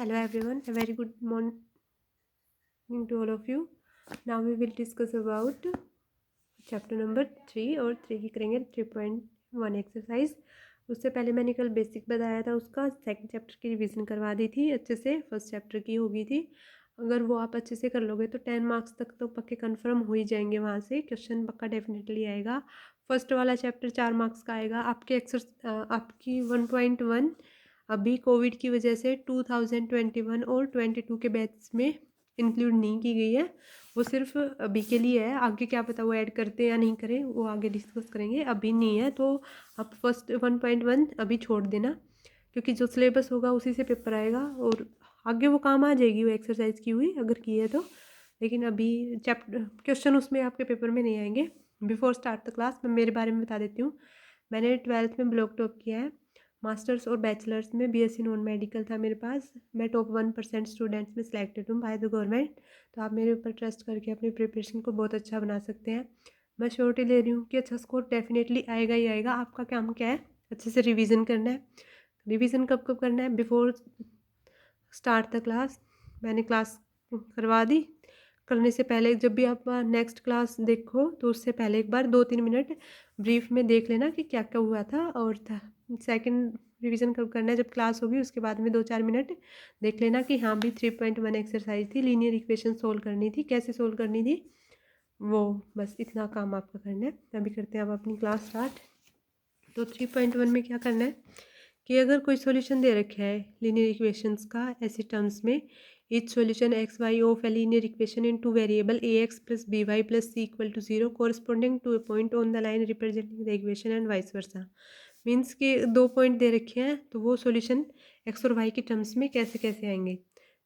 Hello everyone, a very good morning to all of you. Now we will discuss about chapter number 3 और 3 की करेंगे 3.1 exercise. उससे पहले मैंने कल बेसिक बताया था, उसका सेकंड चैप्टर की रिवीजन करवा दी थी अच्छे से। फर्स्ट चैप्टर की हो गई थी। अगर वो आप अच्छे से कर लोगे तो 10 मार्क्स तक तो पक्के कंफर्म हो ही जाएंगे। वहाँ से क्वेश्चन पक्का डेफिनेटली आएगा। फर्स्ट वाला चैप्टर 4 मार्क्स का आएगा। आपकी 1.1 अभी कोविड की वजह से 2021 और 22 के बैच में इंक्लूड नहीं की गई है। वो सिर्फ अभी के लिए है, आगे क्या पता वो ऐड करते या नहीं करें, वो आगे डिस्कस करेंगे। अभी नहीं है तो आप फर्स्ट 1.1 अभी छोड़ देना, क्योंकि जो सिलेबस होगा उसी से पेपर आएगा और आगे वो काम आ जाएगी वो एक्सरसाइज की हुई अगर की है तो। लेकिन अभी चैप्टर क्वेश्चन उसमें आपके पेपर में नहीं आएंगे। बिफोर स्टार्ट द क्लास मैं मेरे बारे में बता देती हूँ। मैंने 12th में ब्लॉक टॉप किया है। मास्टर्स और बैचलर्स में बीएससी नॉन मेडिकल था मेरे पास। मैं टॉप 1% स्टूडेंट्स में सिलेक्टेड हूँ बाय द गवर्नमेंट। तो आप मेरे ऊपर ट्रस्ट करके अपनी प्रिपरेशन को बहुत अच्छा बना सकते हैं। मैं श्योरिटी ले रही हूँ कि अच्छा स्कोर डेफिनेटली आएगा ही आएगा। आपका काम क्या है, अच्छे से रिवीजन करना है। रिवीजन कब कब करना है? Before start the class. मैंने क्लास करवा दी। करने से पहले जब भी आप नेक्स्ट क्लास देखो तो उससे पहले एक बार 2-3 मिनट ब्रीफ में देख लेना कि क्या क्या हुआ था। और सेकंड रिवीजन कब करना है? जब क्लास होगी उसके बाद में 2-4 मिनट देख लेना कि हाँ भी 3.1 एक्सरसाइज थी, लीनियर इक्वेशन सोल्व करनी थी, कैसे सोल्व करनी थी, वो बस इतना काम आपका करना है। अभी करते हैं आप अपनी क्लास स्टार्ट। तो 3.1 में क्या करना है कि अगर कोई सॉल्यूशन दे रखा है लीनियर इक्वेशंस का ऐसे टर्म्स में, each solution x y of a linear equation in two variable ax plus by plus c equal to 0 corresponding to a point on the line representing the equation and vice versa। Means कि 2 point दे रखे हैं तो वो solution x और y के terms में कैसे कैसे आएंगे।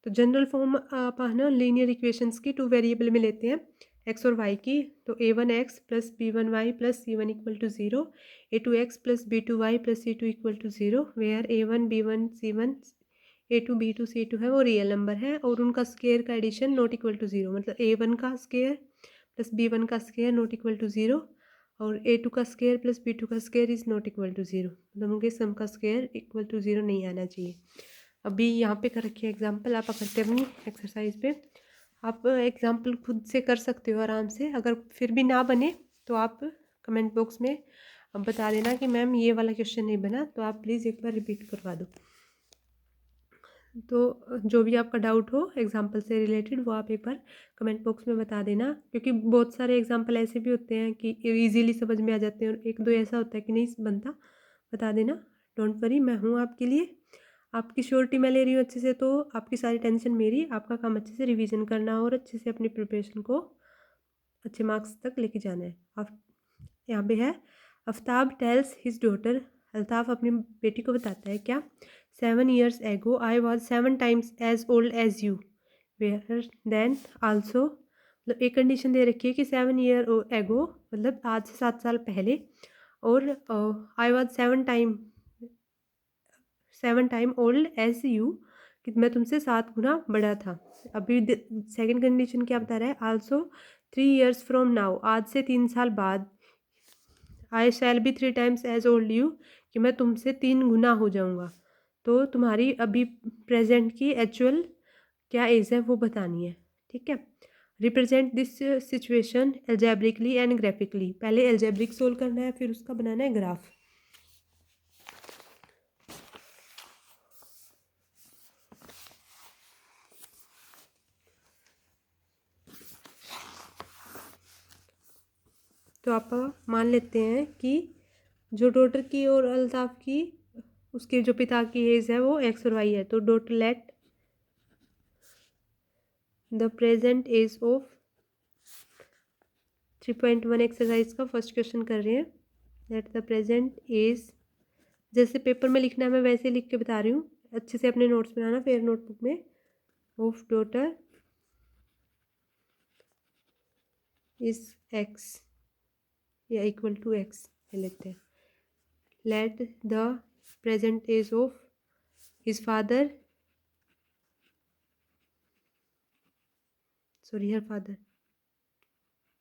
तो जनरल फॉर्म आप ना लीनियर इक्वेशंस की 2 वेरिएबल में लेते हैं x और y की। तो a1x plus b1y plus c1 equal to 0, a2x plus b2y plus c2 equal to 0, where a1 b1 c1 a2 b2 c2 है वो रियल नंबर है और उनका स्केयर का एडिशन नॉट इक्वल टू 0। मतलब a1 का स्केयर प्लस b1 का square not equal to 0 और a2 का स्केयर प्लस b2 का square is not equal to 0। मतलब उनके सम का स्केयर इक्वल टू 0 नहीं आना चाहिए। अभी यहाँ पे कर रखिए एग्जाम्पल, आप करते हैं अपनी एक्सरसाइज पे। आप एग्जाम्पल खुद से कर सकते हो आराम से। अगर फिर भी ना बने तो आप कमेंट बॉक्स में बता देना कि मैम ये वाला क्वेश्चन नहीं बना, तो आप प्लीज़ एक बार रिपीट करवा दो। तो जो भी आपका डाउट हो एग्जाम्पल से रिलेटेड वो आप एक बार कमेंट बॉक्स में बता देना, क्योंकि बहुत सारे एग्जाम्पल ऐसे भी होते हैं कि इजीली समझ में आ जाते हैं और एक दो ऐसा होता है कि नहीं बनता। बता देना, डोंट वरी, मैं हूँ आपके लिए। आपकी श्योरिटी मैं ले रही हूँ अच्छे से, तो आपकी सारी टेंशन मेरी। आपका काम अच्छे से रिवीजन करना और अच्छे से अपनी प्रिपरेशन को अच्छे मार्क्स तक लेके जाना है। आप यहाँ पे है, Aftab tales his daughter. Altaf अपनी बेटी को बताता है क्या, 7 years ago I was 7 times as old as you, where then also। मतलब एक कंडीशन दे रखी है कि 7 year ago मतलब आज से 7 साल पहले, और I was 7 time old as you कि मैं तुमसे 7 गुना बड़ा था। अभी सेकंड कंडीशन क्या बता रहा है, आल्सो 3 years from now आज से 3 साल बाद, I shall be 3 times as old you कि मैं तुमसे 3 गुना हो जाऊंगा। तो तुम्हारी अभी प्रेजेंट की एक्चुअल क्या एज है वो बतानी है, ठीक है। Represent this situation algebraically and graphically. पहले एल्जेब्रिक सोल्व करना है, फिर उसका बनाना है ग्राफ। तो आप मान लेते हैं कि जो डॉटर की और अल्ताफ की उसके जो पिता की एज है वो एक्स और वाई है। तो dot let the present age of 3.1 exercise का फर्स्ट क्वेश्चन कर रहे हैं। लेट द प्रेजेंट एज, जैसे पेपर में लिखना है मैं वैसे लिख के बता रही हूँ, अच्छे से अपने नोट्स बनाना फिर नोटबुक में। ऑफ डॉटर इज एक्स या इक्वल टू एक्स ले लेते हैं। Let the present age of his father, sorry her father,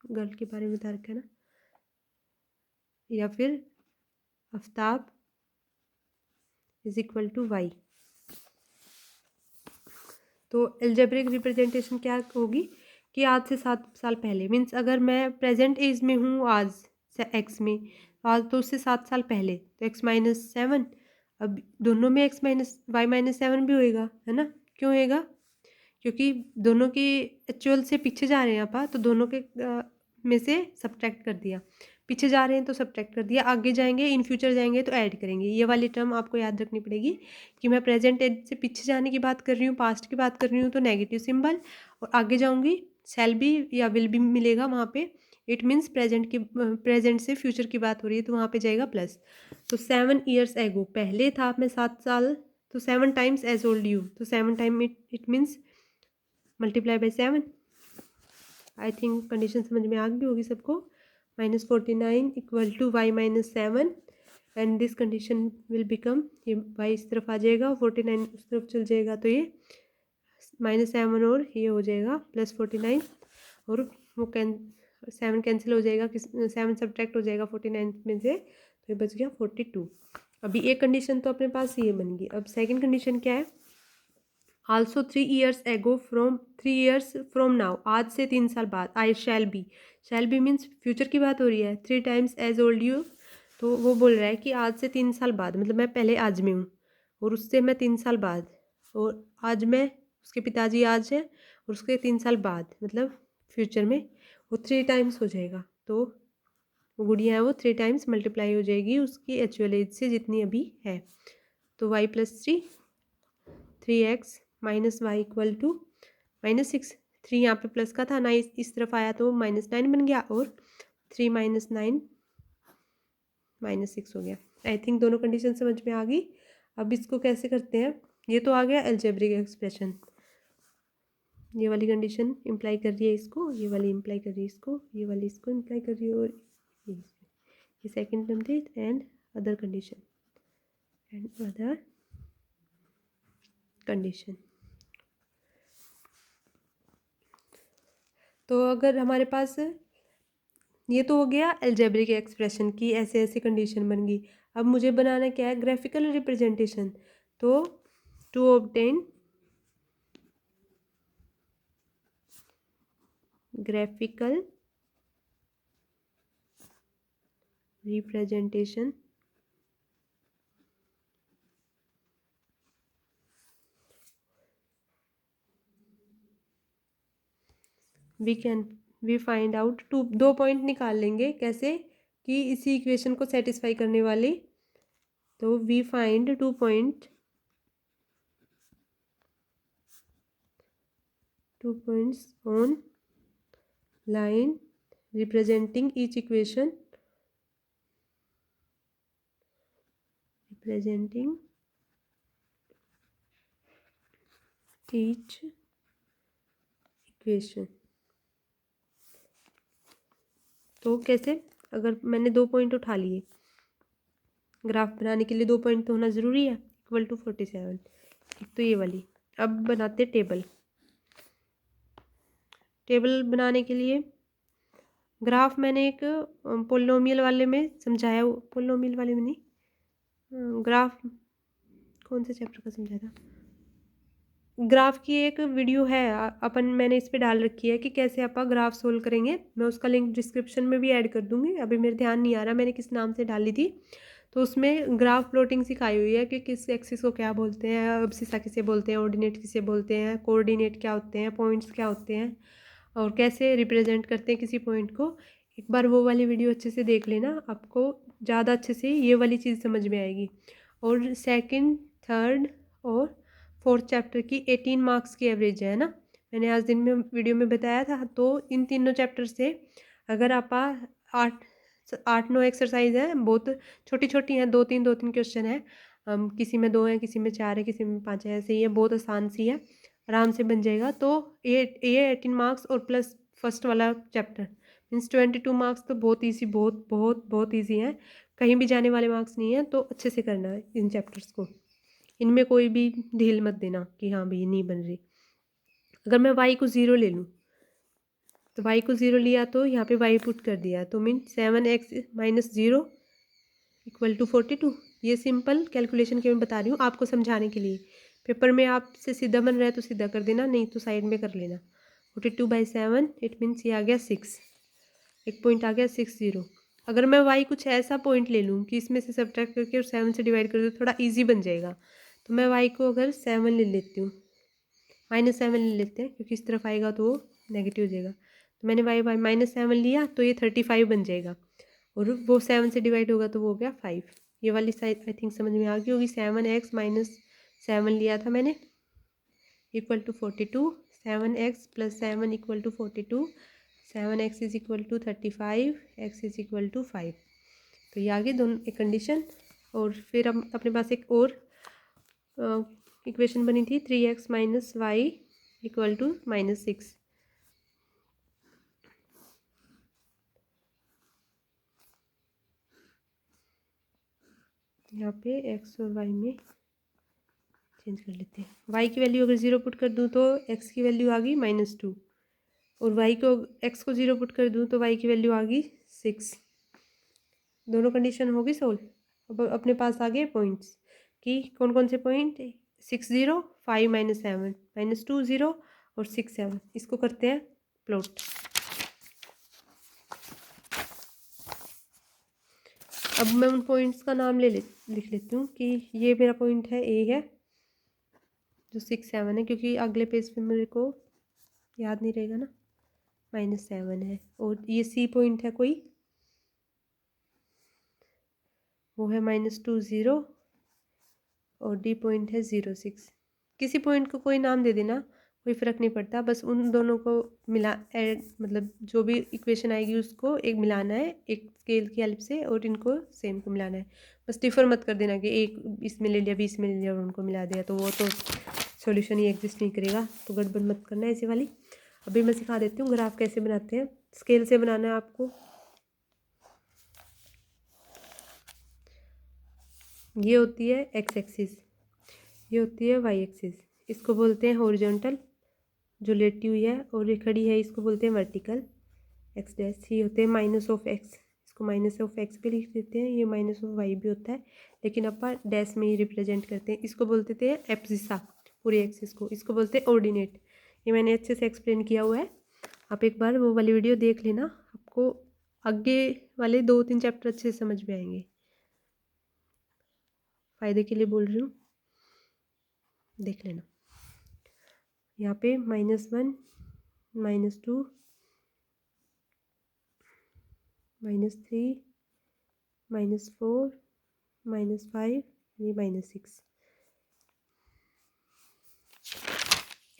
girl के बारे में बता रखा है ना, या फिर Aftab is equal to y. तो एल्जेब्रिक रिप्रेजेंटेशन क्या होगी कि आज से 7 साल पहले, मीन्स अगर मैं प्रेजेंट एज में हूँ आज एक्स में, आज तो उससे 7 साल पहले, तो x-7, अब दोनों में y-7 भी होएगा, है ना। क्यों होएगा? क्योंकि दोनों की एक्चुअल से पीछे जा रहे हैं आप, तो दोनों के में से सब्ट्रैक्ट कर दिया, पीछे जा रहे हैं तो सब्ट्रैक्ट कर दिया, आगे जाएंगे इन फ्यूचर जाएंगे तो ऐड करेंगे। ये वाली टर्म आपको याद रखनी पड़ेगी कि मैं प्रेजेंट एज से पीछे जाने की बात कर रही हूँ, पास्ट की बात कर रही हूँ तो नेगेटिव सिंबल, और आगे जाऊँगी शैल बी या विल बी मिलेगा वहाँ पे, इट मीन्स प्रेजेंट से फ्यूचर की बात हो रही है तो वहाँ पे जाएगा प्लस। तो 7 ईयर्स एगो, पहले था मैं 7 साल, तो 7 टाइम्स एज ओल्ड यू, तो 7 time it means multiply by 7। I think condition समझ में आ गई होगी सबको। -49 equal to y-7 and this condition will become, ये y इस तरफ आ जाएगा, 49 उस तरफ चल जाएगा, तो ये -7 और ये हो जाएगा +49, और वो 7 कैंसिल हो जाएगा, 7 सब्ट्रैक्ट हो जाएगा 49 में से, तो ये बच गया 42। अभी एक कंडीशन तो अपने पास ये बन गई। अब सेकंड कंडीशन क्या है? Also 3 years ago, from 3 years from now, आज से 3 साल बाद, I shall B means future की बात हो रही है, 3 टाइम्स एज ओल्ड यू, तो वो बोल रहा है कि आज से 3 साल बाद, मतलब मैं पहले आज में हूँ और उससे मैं 3 साल बाद, और आज में उसके पिताजी आज है और उसके 3 साल बाद मतलब फ्यूचर में वो 3 टाइम्स हो जाएगा, तो वो गुड़िया है वो 3 टाइम्स मल्टीप्लाई हो जाएगी उसकी एक्चुअल एज से जितनी अभी है। तो y+3, 3x minus Y equal to -6, 3 यहाँ पे प्लस का था ना, इस तरफ आया तो -9 बन गया, और 3 - 9 -6 हो गया। आई थिंक दोनों कंडीशन समझ में आ गई। अब इसको कैसे करते हैं? ये तो आ गया अलजेब्रिक एक्सप्रेशन, ये वाली कंडीशन इम्प्लाई कर रही है इसको, ये वाली इम्प्लाई कर रही है इसको, ये वाली इसको इम्प्लाई कर रही है, और ये सेकेंड टर्म थी, एंड अदर कंडीशन, तो अगर हमारे पास ये तो हो गया अलजेब्रिक एक्सप्रेशन की ऐसे ऐसे कंडीशन बन गई। अब मुझे बनाना क्या है? Graphical representation. तो to obtain graphical representation we find out, दो पॉइंट निकाल लेंगे कैसे कि इसी इक्वेशन को सेटिस्फाई करने वाली। तो we find 2 points on line representing each equation, तो कैसे? अगर मैंने 2 पॉइंट उठा लिए, ग्राफ बनाने के लिए 2 पॉइंट तो होना ज़रूरी है, इक्वल टू 47, एक तो ये वाली। अब बनाते टेबल बनाने के लिए ग्राफ मैंने एक पोलिनोमियल वाले में समझाया, पोलिनोमियल वाले में नहीं, ग्राफ कौन से चैप्टर का समझाया था, ग्राफ की एक वीडियो है अपन, मैंने इस पे डाल रखी है कि कैसे आप ग्राफ सोल्व करेंगे। मैं उसका लिंक डिस्क्रिप्शन में भी ऐड कर दूंगी, अभी मेरे ध्यान नहीं आ रहा मैंने किस नाम से डाली थी। तो उसमें ग्राफ प्लॉटिंग सिखाई हुई है कि किस एक्सिस को क्या बोलते हैं, अब्सिसा किसे बोलते हैं, ऑर्डिनेट किसे बोलते हैं, कोऑर्डिनेट क्या होते हैं, पॉइंट्स क्या होते हैं, और कैसे रिप्रेजेंट करते हैं किसी पॉइंट को। एक बार वो वाली वीडियो अच्छे से देख लेना, आपको ज़्यादा अच्छे से ये वाली चीज़ समझ में आएगी। और सेकंड, थर्ड और फोर्थ चैप्टर की 18 मार्क्स की एवरेज है ना, मैंने आज दिन में वीडियो में बताया था। तो इन तीनों चैप्टर से अगर आप 8-9 एक्सरसाइज हैं, बहुत छोटी छोटी हैं, 2-3 क्वेश्चन है, किसी में 2 हैं, किसी में 4 है, किसी में 5 है, ऐसे ही है, बहुत आसान सी है, आराम से बन जाएगा। तो ये 18 मार्क्स और प्लस फर्स्ट वाला चैप्टर मीन्स 22 मार्क्स, तो बहुत ईजी, बहुत बहुत बहुत ईजी है, कहीं भी जाने वाले मार्क्स नहीं है। तो अच्छे से करना है इन चैप्टर्स को, इनमें कोई भी ढील मत देना कि हाँ भाई नहीं बन रही। अगर मैं y को 0 ले लूँ, तो y को 0 लिया तो यहाँ पे y पुट कर दिया, तो मीन 7x - 0 इक्वल टू 42। ये सिंपल कैलकुलेशन के मैं बता रही हूँ आपको समझाने के लिए, पेपर में आपसे सीधा बन रहा है तो सीधा कर देना, नहीं तो साइड में कर लेना। 42/7 इट मीन्स ये आ गया 6, एक पॉइंट आ गया 60। अगर मैं y कुछ ऐसा पॉइंट ले लूँ कि इसमें से सब्ट्रैक्ट करके और 7 से डिवाइड कर दूँ, थोड़ा ईजी बन जाएगा। तो मैं y को अगर 7 ले लेती हूँ, -7 ले लेते हैं क्योंकि इस तरफ आएगा तो वो नेगेटिव हो जाएगा। तो मैंने y -7 लिया तो ये 35 बन जाएगा, और वो 7 से डिवाइड होगा तो वो हो गया 5। ये वाली साइड आई थिंक समझ में आ गई होगी। 7x - 7 लिया था मैंने, equal to 42। 7x + 7 equal to 42। 7x is equal to 35, x is equal to 5। तो ये आगे दोनों एक कंडीशन। और फिर हम अपने पास एक और इक्वेशन बनी थी, 3x - y इक्वल टू -6। यहाँ पे x और y में चेंज कर लेते हैं। y की वैल्यू अगर 0 पुट कर दूँ तो x की वैल्यू आ गई -2, और y को x को 0 पुट कर दूँ तो y की वैल्यू आ गई 6। दोनों कंडीशन होगी सोल्व। अब अपने पास आ गए पॉइंट्स कि कौन कौन से पॉइंट, 6 0, 5 - 7, -2 0 और 6 7। इसको करते हैं प्लॉट। अब मैं उन पॉइंट्स का नाम लिख लेती हूँ कि ये मेरा पॉइंट है ए है, जो 6 7 है, क्योंकि अगले पेज पे मेरे को याद नहीं रहेगा ना, -7 है। और ये सी पॉइंट है कोई, वो है -2 0, और डी पॉइंट है 0 6। किसी पॉइंट को कोई नाम दे देना, कोई फ़र्क नहीं पड़ता, बस उन दोनों को मिला ऐड, मतलब जो भी इक्वेशन आएगी उसको एक मिलाना है एक स्केल की हेल्प से, और इनको सेम को मिलाना है। बस डिफर मत कर देना कि एक इसमें ले लिया 20 में ले लिया और उनको मिला दिया, तो वो तो सॉल्यूशन ही एग्जिस्ट नहीं करेगा। तो गड़बड़ मत करना ऐसी वाली। अभी मैं सिखा देती हूँ ग्राफ कैसे बनाते हैं। स्केल से बनाना है आपको। ये होती है एक्स एक्सिस, ये होती है वाई एक्सिस। इसको बोलते हैं हॉरिजॉन्टल, जो लेटी हुई है, और ये खड़ी है इसको बोलते हैं वर्टिकल, एक्स डैश। ये होते हैं -x, इसको -x भी लिख देते हैं, ये -y भी होता है, लेकिन अपन डैश में ही रिप्रेजेंट करते हैं। इसको बोलते थे एब्सिसा, पूरे एक्सिस को। इसको बोलते हैं ऑर्डिनेट। ये मैंने अच्छे से एक्सप्लेन किया हुआ है, आप एक बार वो वाली वीडियो देख लेना, आपको आगे वाले 2-3 चैप्टर अच्छे से समझ में आएंगे। फ़ायदे के लिए बोल रही हूँ, देख लेना। यहाँ पे -1 -2 -3 -4 -5, ये -6।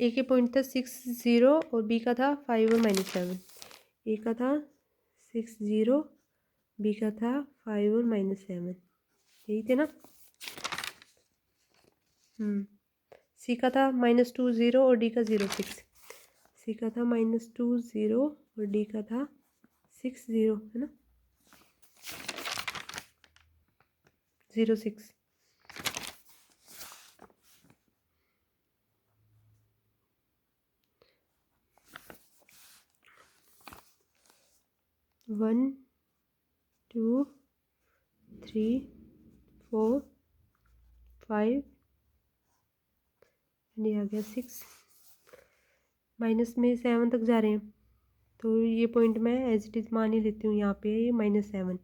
ए के पॉइंट था 6 0 और बी का था 5 और -7। ए का था 6 0, बी का था 5 और -7, यही थे ना। सी का था -2 0 और डी का 0 6। सी का था -2 0 और डी का था 6 0, है ना, 0 6। वन 2 3 4 5, ये आ गया 6। माइनस में 7 तक जा रहे हैं, तो ये पॉइंट मैं एज इट इज़ मान ही लेती हूँ। यहाँ पे ये -7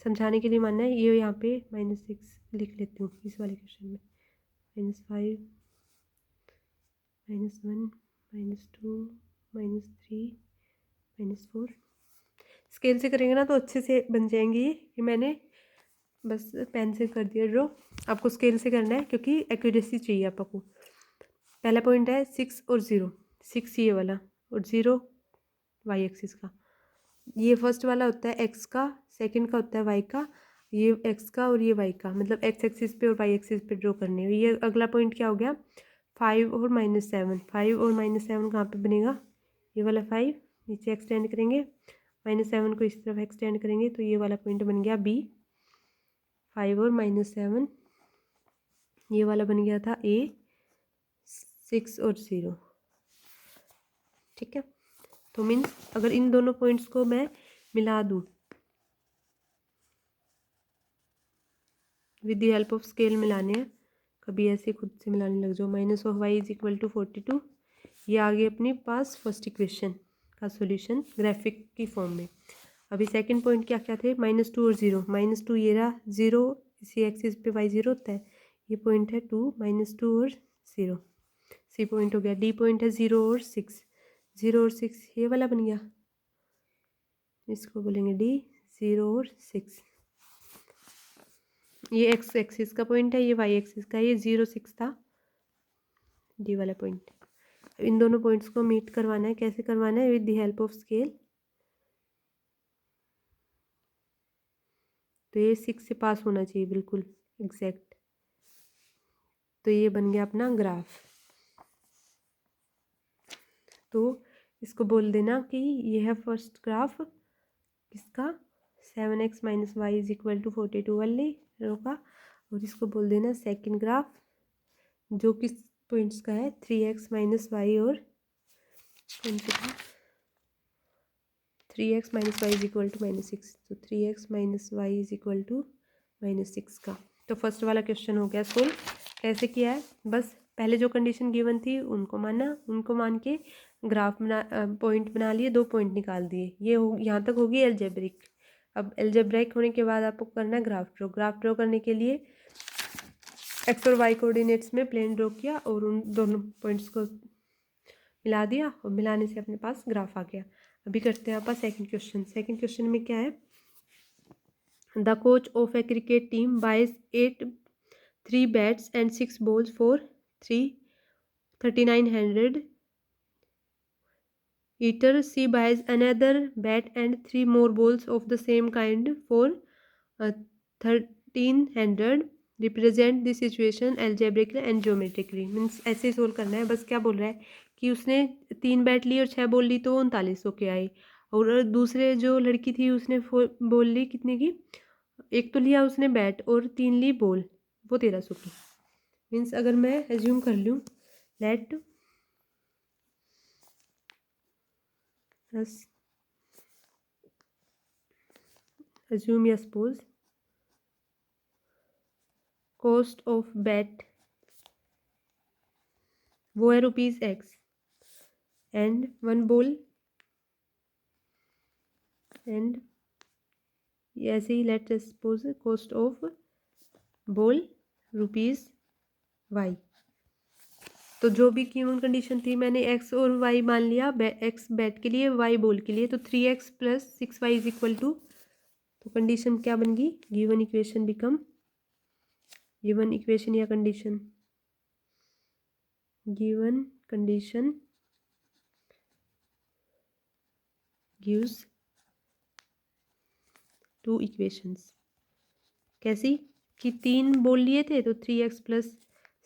समझाने के लिए मानना है। ये यहाँ पे -6 लिख लेती हूँ इस वाले क्वेश्चन में। -5 -1 -2 -3 -4। स्केल से करेंगे ना तो अच्छे से बन जाएंगे। ये मैंने बस पेन से कर दिया ड्रॉ, आपको स्केल से करना है क्योंकि एक्यूरेसी चाहिए आपको। पहला पॉइंट है 6 और 0, 6 ये वाला और 0 वाई एक्सिस का। ये फर्स्ट वाला होता है एक्स का, सेकंड का होता है वाई का। ये एक्स का और ये वाई का, मतलब एक्स एक्सिस पे और वाई एक्सिस पे ड्रॉ करने हैं। ये अगला पॉइंट क्या हो गया, 5 और -7। 5 और -7 कहाँ पे बनेगा, ये वाला 5 नीचे एक्सटेंड करेंगे, -7 को इस तरफ एक्सटेंड करेंगे, तो ये वाला पॉइंट बन गया बी। 5 और -7, ये वाला बन गया था ए। 6 और 0, ठीक है। तो मीन्स अगर इन दोनों पॉइंट्स को मैं मिला दूँ with the help of scale मिलाने हैं, कभी ऐसे खुद से मिलाने लग जाओ। Minus of y is equal to 42, ये आ गई अपनी पास फर्स्ट इक्वेशन का सॉल्यूशन ग्राफिक की फॉर्म में। अभी सेकंड पॉइंट क्या क्या थे, -2 और 0। -2 ये रहा, 0 इसी एक्सिस पे y 0 होता है, ये पॉइंट है 2, -2 और 0, सी पॉइंट हो गया। डी पॉइंट है 0 और 6, 0 और 6 ये वाला बन गया, इसको बोलेंगे डी, 0 और 6। ये एक्स एक्सिस का पॉइंट है, ये वाई एक्सिस का, ये 0 6 था डी वाला पॉइंट। इन दोनों पॉइंट्स को मीट करवाना है, कैसे करवाना है, with the help of scale. तो ये 6 से पास होना चाहिए बिल्कुल एग्जैक्ट। तो ये बन गया अपना ग्राफ। तो इसको बोल देना कि ये है फर्स्ट ग्राफ किसका, 7x minus y is equal to 42 वाले रो का। और इसको बोल देना सेकंड ग्राफ जो किस पॉइंट्स का है, 3x माइनस वाई और कौन सा था, 3x minus y is equal to -6। तो 3x minus y is equal to -6 का। तो फर्स्ट वाला क्वेश्चन हो गया सोल्व। कैसे किया है, बस पहले जो कंडीशन गिवन थी उनको माना, उनको मान के ग्राफ बना, पॉइंट बना लिए, 2 पॉइंट निकाल दिए। ये हो, यहाँ तक होगी एल्जेब्रिक। अब एल्जेब्रिक होने के बाद आपको करना है ग्राफ ड्रॉ। ग्राफ ड्रॉ करने के लिए एक्स और वाई कोऑर्डिनेट्स में प्लेन ड्रॉ किया और उन दोनों पॉइंट्स को मिला दिया और मिलाने से अपने पास ग्राफ आ गया। अभी करते हैं आपका सेकंड क्वेश्चन। सेकंड क्वेश्चन में क्या है, the coach of a cricket team buys 3 bats and 6 balls for 3900 each. She buys another bat and 3 more balls of the same kind for 1300. Represent the situation algebraically and geometrically. Means ऐसे solve करना है। बस क्या बोल रहा है कि उसने 3 बैट ली और 6 बॉल ली तो 3900 के आई, और दूसरे जो लड़की थी उसने बॉल ली कितने की, एक तो लिया उसने बैट और 3 ली बॉल, वो 1300 की। मीन्स अगर मैं एज्यूम कर लूँ, लेट assume या suppose cost of bet वो है ₹X and 1 ball and ऐसे ही let suppose cost of ball ₹Y। तो जो भी गिवन कंडीशन थी मैंने x और y मान लिया, x बैट के लिए y बॉल के लिए। तो 3x plus 6y is equal to, तो कंडीशन क्या बन गई, given equation become, given equation या condition, given condition gives 2 equations. कैसी कि 3 बॉल लिए थे तो 3x प्लस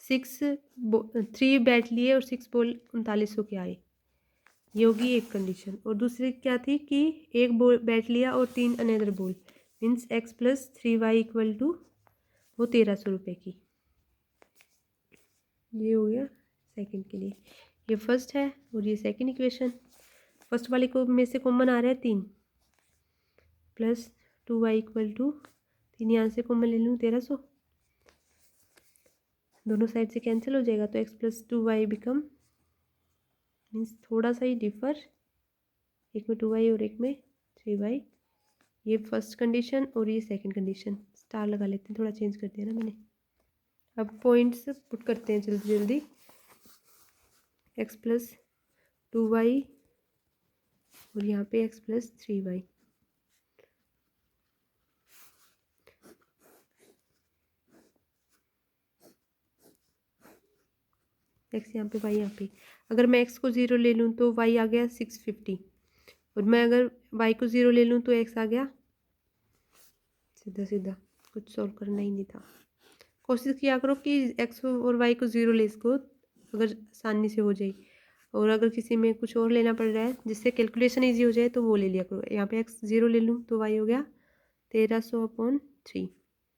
3 बैट लिए और 6 बॉल 3900 के आए, ये होगी एक कंडीशन। और दूसरी क्या थी कि एक बॉल बैट लिया और 3 another ball, means x plus 3y equal to वो 1300 रुपये की। ये हो गया सेकंड के लिए, ये फर्स्ट है और ये सेकंड इक्वेशन। फर्स्ट वाले को में से कॉमन आ रहा है 3 प्लस 2y इक्वल टू 3, यहाँ से कॉमन ले लूँ 1300, दोनों साइड से कैंसिल हो जाएगा। तो x plus 2y become, means थोड़ा सा ही डिफर, एक में 2y और एक में 3y। ये फर्स्ट कंडीशन और ये सेकंड कंडीशन। स्टार लगा लेते हैं, थोड़ा चेंज कर दिया ना मैंने। अब पॉइंट्स पुट करते हैं जल्दी जल्दी। x प्लस 2y और यहाँ पे x प्लस 3y। x यहाँ पे y यहाँ पे, अगर मैं x को 0 ले लूँ तो y आ गया 650, और मैं अगर y को 0 ले लूँ तो x आ गया सीधा सीधा, कुछ सॉल्व करना ही नहीं था। कोशिश किया करो कि x और y को 0 ले सको, अगर आसानी से हो जाए। और अगर किसी में कुछ और लेना पड़ रहा है जिससे कैलकुलेशन इजी हो जाए तो वो ले लिया करो। यहाँ पे x 0 ले लूँ तो y हो गया 1300/3,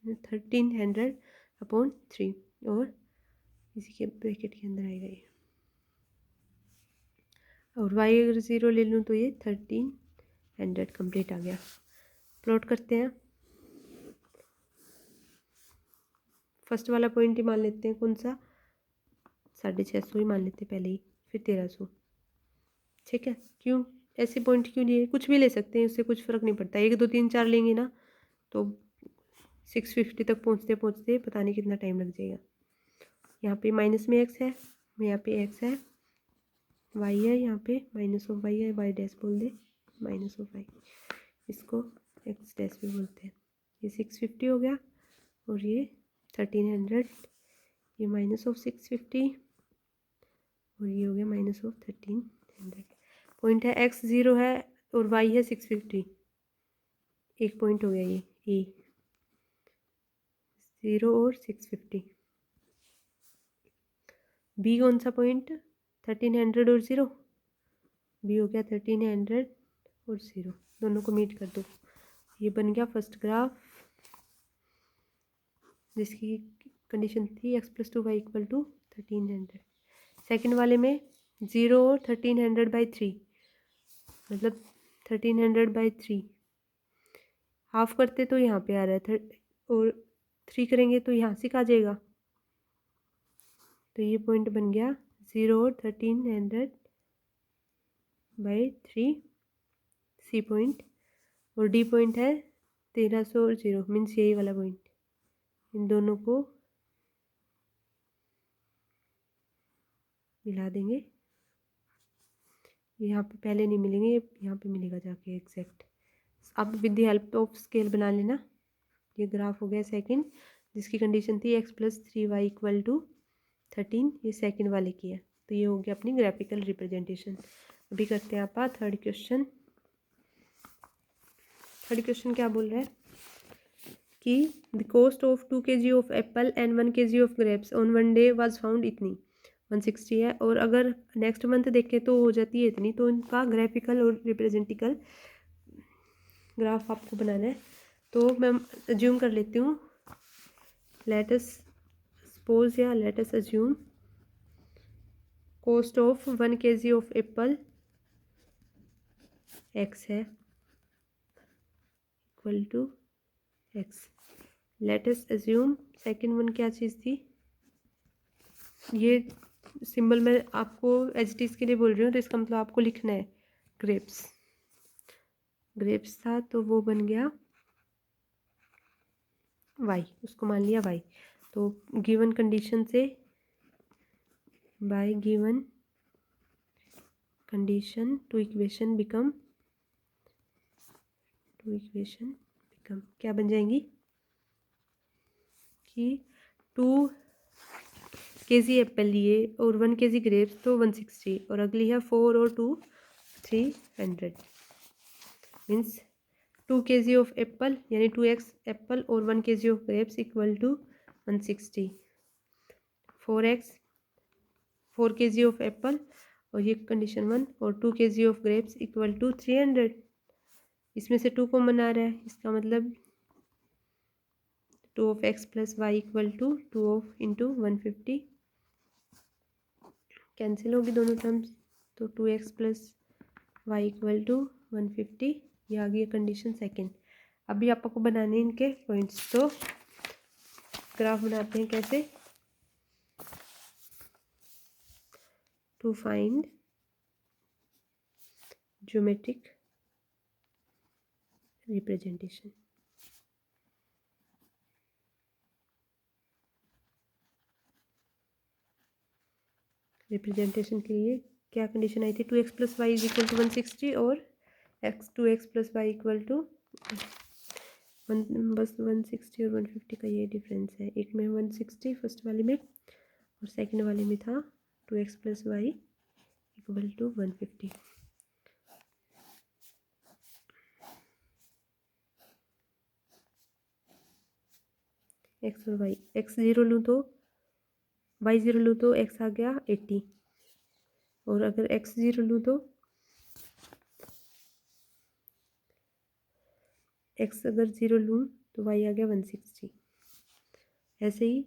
1300/3, और इसी के ब्रैकेट के अंदर आएगा ये। और y अगर 0 ले लूँ तो ये 1300 कंप्लीट आ गया। प्लॉट करते हैं। फर्स्ट वाला पॉइंट ही मान लेते हैं, कौन सा, 650 ही मान लेते हैं पहले ही, फिर 1300। ठीक है, क्यों ऐसे पॉइंट क्यों लिए, कुछ भी ले सकते हैं, उससे कुछ फ़र्क नहीं पड़ता। 1 2 3 4 लेंगे ना तो 650 तक पहुँचते पहुँचते पता नहीं कितना टाइम लग जाएगा। यहाँ पे माइनस में एक्स है, यहाँ पे एक्स है, वाई है, यहाँ पे माइनस ऑफ वाई है, वाई डैश बोल दे, माइनस ऑफ वाई, इसको एक्स डैश भी बोलते हैं। ये 650 हो गया और ये 1300, ये माइनस ऑफ 650 और ये हो गया माइनस ऑफ 1300। पॉइंट है एक्स 0 है और वाई है 650, एक पॉइंट हो गया ये ए, 0 और 650। बी कौन सा पॉइंट, 1300 और 0, बी हो गया 1300 और 0, दोनों को मीट कर दो। ये बन गया फर्स्ट ग्राफ जिसकी कंडीशन थी x + 2y = 1300। सेकंड वाले में 0 और 1300/3, मतलब 1300/3 हाफ करते तो यहाँ पे आ रहा है, और 3 करेंगे तो यहाँ से आ जाएगा। तो ये पॉइंट बन गया 0 और 1300/3 सी पॉइंट, और डी पॉइंट है 1300 और 0 मीन्स यही वाला पॉइंट। इन दोनों को मिला देंगे, यहाँ पे पहले नहीं मिलेंगे, यहाँ पे मिलेगा जाके एग्जैक्ट। अब with the help of scale बना लेना। ये ग्राफ हो गया सेकंड जिसकी कंडीशन थी x + 3y = 13, ये सेकंड वाले की है। तो ये हो गया अपनी ग्राफिकल रिप्रेजेंटेशन। अभी करते हैं आप थर्ड क्वेश्चन। थर्ड क्वेश्चन क्या बोल रहा है कि the cost of 2 kg of Apple and 1 kg of grapes on one day was found इतनी, 160 है, और अगर नेक्स्ट मंथ देखें तो हो जाती है इतनी। तो इनका ग्राफिकल और रिप्रेजेंटिकल ग्राफ आपको बनाना है। तो मैं अज्यूम कर लेती हूँ, लेट अस सपोज या let us assume cost of 1 kg of apple x है equal to x। Let us assume second one क्या चीज़ थी, ये सिंबल मैं आपको एचटीज के लिए बोल रही हूँ, तो इसका मतलब आपको लिखना है ग्रेप्स। ग्रेप्स था तो वो बन गया y, उसको मान लिया y। तो गिवन कंडीशन से by given condition two equation become क्या बन जाएंगी कि 2 kg एप्पल लिए और 1 kg ग्रेप्स तो 160, और अगली है 4 और 2 300, मीन्स 2 kg ऑफ एप्पल यानी 2x एप्पल और 1 kg of grapes equal to 160। 4 kg of apple और ये कंडीशन 1 और 2 kg of grapes equal to 300। इसमें से 2 कॉमन आ रहा है, इसका मतलब 2 of x + y = 2 of into 150 cancel होगी दोनों टर्म्स, तो 2x + y = 150। ये आ गई कंडीशन सेकेंड। अभी आपको बनाने इनके पॉइंट्स, तो ग्राफ बनाते हैं कैसे, to find geometric representation. Representation के लिए क्या कंडीशन आई थी, 2x + y = 160 और 2x + y = 1, बस 160 और 150 का ये डिफरेंस है। एक में 160 फर्स्ट वाले में और सेकंड वाले में था 2x + y = 150। एक्स और वाई, x 0 लूँ तो y 0 लूँ तो x आ गया 80, और अगर x 0 लूँ तो x अगर 0 लूँ तो y आ गया 160। ऐसे ही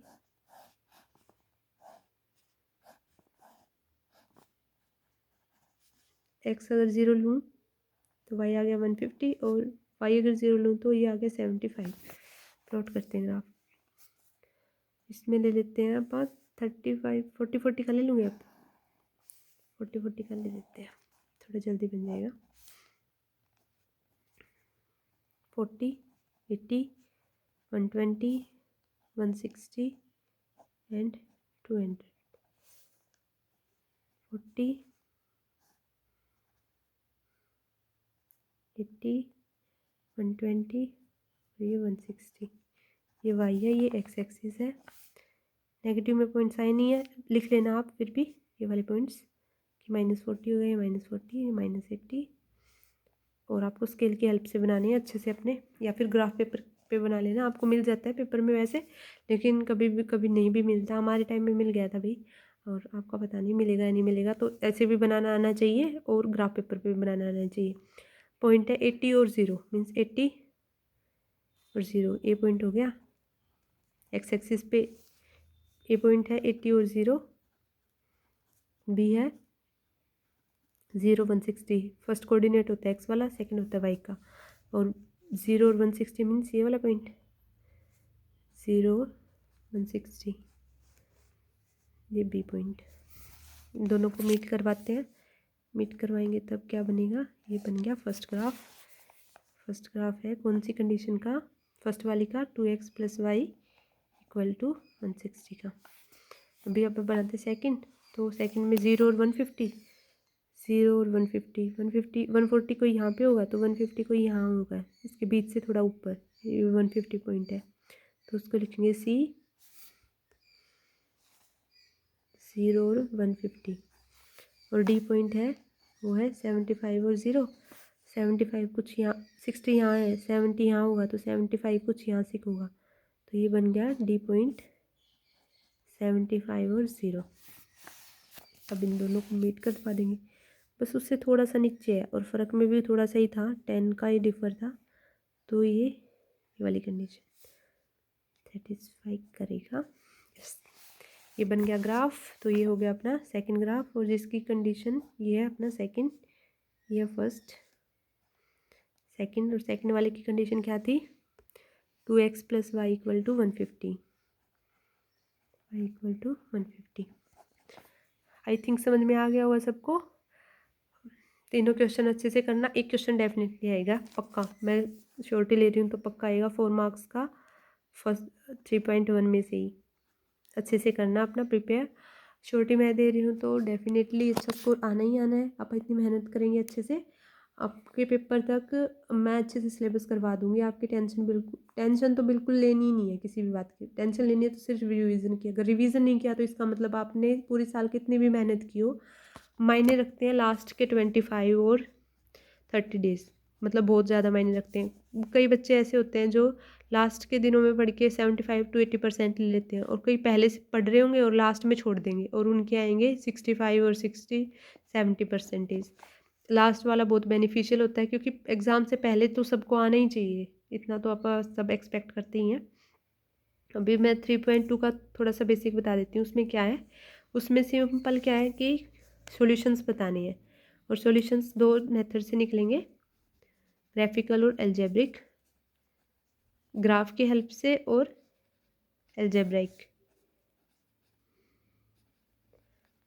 x अगर 0 लूँ तो y आ गया 150, और y अगर 0 लूँ तो ये आ गया 75। प्लॉट करते हैं ग्राफ। इसमें ले लेते हैं आप 35 40 का ले लूँगे आप 40 का ले लेते हैं, थोड़ा जल्दी बन जाएगा। 40 80 120 160 एंड 200 40 80 120 ये 160 ये वाई है, ये एक्स एक्सिस है। नेगेटिव में पॉइंट साइन नहीं है, लिख लेना आप फिर भी ये वाले पॉइंट्स कि -40 हो गए, -40 -80। और आपको स्केल की हेल्प से बनानी है अच्छे से अपने, या फिर ग्राफ पेपर पे बना लेना, आपको मिल जाता है पेपर में वैसे, लेकिन कभी नहीं भी मिलता। हमारे टाइम में मिल गया था भाई, और आपका पता नहीं मिलेगा या नहीं मिलेगा। तो ऐसे भी बनाना आना चाहिए और ग्राफ पेपर पे भी बनाना आना चाहिए। पॉइंट है 80 और 0 मीन्स 80 और 0, ए पॉइंट हो गया। एक्स एक्सिस पे ए पॉइंट है 80 और 0, बी है 0 160। फर्स्ट कोऑर्डिनेट होता है एक्स वाला, सेकंड होता है वाई का। और 0 और 160 मीन्स ये वाला पॉइंट 0 160, ये बी पॉइंट। दोनों को मीट करवाते हैं, मीट करवाएंगे तब क्या बनेगा, ये बन गया फर्स्ट ग्राफ। फर्स्ट ग्राफ है कौन सी कंडीशन का, फर्स्ट वाली का 2x + y = 160 का। अभी आप बनाते सेकंड, तो सेकंड में 0 और 150, 0 और 150 150 140 कोई यहाँ पे होगा तो 150 कोई यहाँ होगा, इसके बीच से थोड़ा ऊपर ये 150 पॉइंट है, तो उसको लिखेंगे सी 0 और 150। और डी पॉइंट है वो है 75 और 0। 75 कुछ यहाँ, 60 यहाँ है, 70 यहाँ होगा, तो 75 कुछ यहाँ से होगा, तो ये बन गया डी पॉइंट 75 और 0। अब इन दोनों को मीट करवा देंगे, बस उससे थोड़ा सा नीचे है और फ़र्क में भी थोड़ा सा ही था, 10 का ही डिफर था, तो ये वाली कंडीशन सेटिस्फाई करेगा। यस, ये बन गया ग्राफ। तो ये हो गया अपना सेकंड ग्राफ, और जिसकी कंडीशन ये है अपना सेकंड, ये फर्स्ट सेकंड, और सेकंड वाले की कंडीशन क्या थी, 2x + y = 150, y = 150। I think समझ में आ गया होगा सबको। तीनों क्वेश्चन अच्छे से करना, एक क्वेश्चन डेफिनेटली आएगा पक्का, मैं श्योरिटी ले रही हूँ, तो पक्का आएगा 4 मार्क्स का, फर्स्ट 3.1 में से ही। अच्छे से करना अपना प्रिपेयर, श्योरिटी मैं दे रही हूँ, तो डेफिनेटली अच्छा स्कोर आना ही आना है। आप इतनी मेहनत करेंगे अच्छे से, आपके पेपर तक मैं अच्छे से सिलेबस करवा दूँगी। आपकी टेंशन तो बिल्कुल लेनी ही नहीं है किसी भी बात की। टेंशन लेनी है तो सिर्फ रिवीजन की, अगर रिवीजन नहीं किया तो इसका मतलब आपने पूरी साल कितनी भी मेहनत की हो, मायने रखते हैं लास्ट के 25 और 30 डेज़, मतलब बहुत ज़्यादा मायने रखते हैं। कई बच्चे ऐसे होते हैं जो लास्ट के दिनों में पढ़ के 75 to 80% ले लेते हैं, और कई पहले से पढ़ रहे होंगे और लास्ट में छोड़ देंगे, और उनके आएंगे 65 और 60 70%। लास्ट वाला बहुत बेनिफिशियल होता है, क्योंकि एग्ज़ाम से पहले तो सबको आना ही चाहिए, इतना तो आप सब एक्सपेक्ट करते ही हैं। अभी मैं 3.2 का थोड़ा सा बेसिक बता देती हूँ। उसमें क्या है, उसमें सिंपल क्या है कि सॉल्यूशंस बताने हैं, और सॉल्यूशंस दो मेथड से निकलेंगे, ग्राफिकल और एल्जेब्रिक, ग्राफ की हेल्प से और एल्जेब्रिक।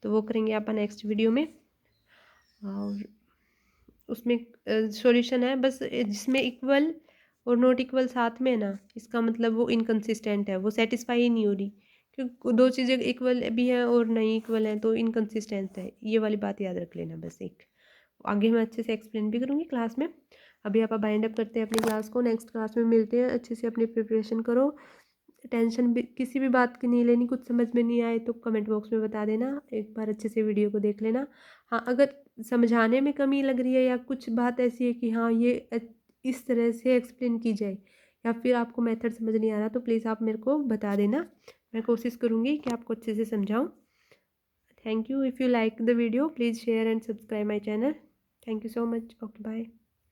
तो वो करेंगे अपन नेक्स्ट वीडियो में। और उसमें सॉल्यूशन है बस, जिसमें इक्वल और नॉट इक्वल साथ में है ना, इसका मतलब वो इनकंसिस्टेंट है, वो सेटिस्फाई ही नहीं हो रही, क्योंकि दो चीज़ें इक्वल भी हैं और नहीं इक्वल हैं, तो इनकंसिस्टेंट है। ये वाली बात याद रख लेना बस। एक आगे मैं अच्छे से एक्सप्लेन भी करूँगी क्लास में। अभी आप बाइंड अप करते हैं अपनी क्लास को, नेक्स्ट क्लास में मिलते हैं। अच्छे से अपनी प्रिपरेशन करो, टेंशन भी किसी भी बात की नहीं लेनी। कुछ समझ में नहीं आए तो कमेंट बॉक्स में बता देना, एक बार अच्छे से वीडियो को देख लेना। हाँ, अगर समझाने में कमी लग रही है या कुछ बात ऐसी है कि हाँ ये इस तरह से एक्सप्लेन की जाए, या फिर आपको मेथड समझ नहीं आ रहा, तो प्लीज़ आप मेरे को बता देना, मैं कोशिश करूँगी कि आपको अच्छे से समझाऊँ। Thank you. If you like the video please share and subscribe my channel. Thank you so much. Okay bye.